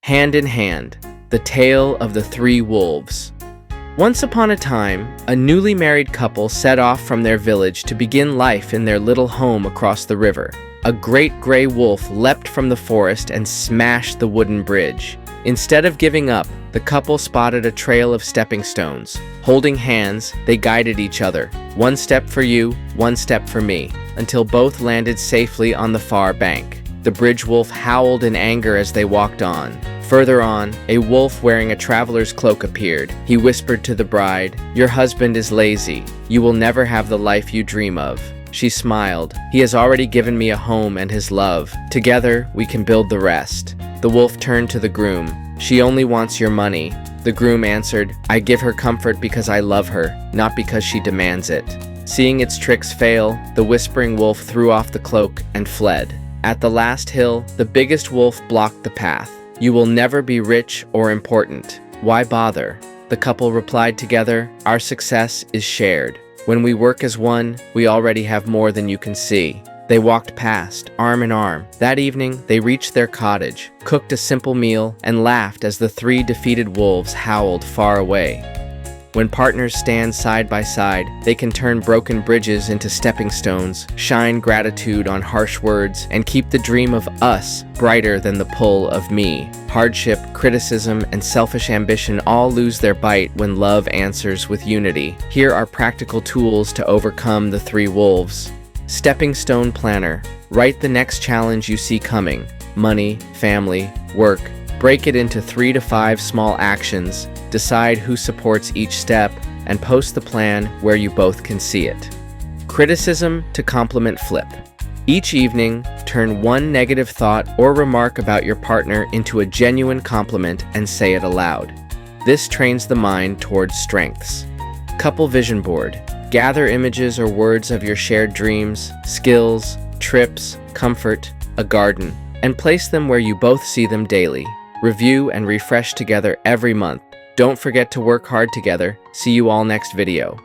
Hand in Hand, The Tale of the Three Wolves. Once upon a time, a newly married couple set off from their village to begin life in their little home across the river. A great gray wolf leapt from the forest and smashed the wooden bridge. Instead of giving up, the couple spotted a trail of stepping stones. Holding hands, they guided each other. One step for you, one step for me, until both landed safely on the far bank. The bridge wolf howled in anger as they walked on. Further on, a wolf wearing a traveler's cloak appeared. He whispered to the bride, "Your husband is lazy. You will never have the life you dream of." She smiled. "He has already given me a home and his love. Together, we can build the rest." The wolf turned to the groom. "She only wants your money." The groom answered, "I give her comfort because I love her, not because she demands it." Seeing its tricks fail, the whispering wolf threw off the cloak and fled. At the last hill, the biggest wolf blocked the path. "You will never be rich or important. Why bother?" The couple replied together, "Our success is shared. When we work as one, we already have more than you can see." They walked past, arm in arm. That evening, they reached their cottage, cooked a simple meal, and laughed as the three defeated wolves howled far away. When partners stand side by side, they can turn broken bridges into stepping stones, shine gratitude on harsh words, and keep the dream of us brighter than the pull of me. Hardship, criticism, and selfish ambition all lose their bite when love answers with unity. Here are practical tools to overcome the three wolves. Stepping Stone Planner. Write the next challenge you see coming. Money, family, work. Break it into 3 to 5 small actions. Decide who supports each step, and post the plan where you both can see it. Criticism to compliment flip. Each evening, turn one negative thought or remark about your partner into a genuine compliment and say it aloud. This trains the mind towards strengths. Couple Vision Board. Gather images or words of your shared dreams, skills, trips, comfort, a garden, and place them where you both see them daily. Review and refresh together every month. Don't forget to work hard together. See you all next video.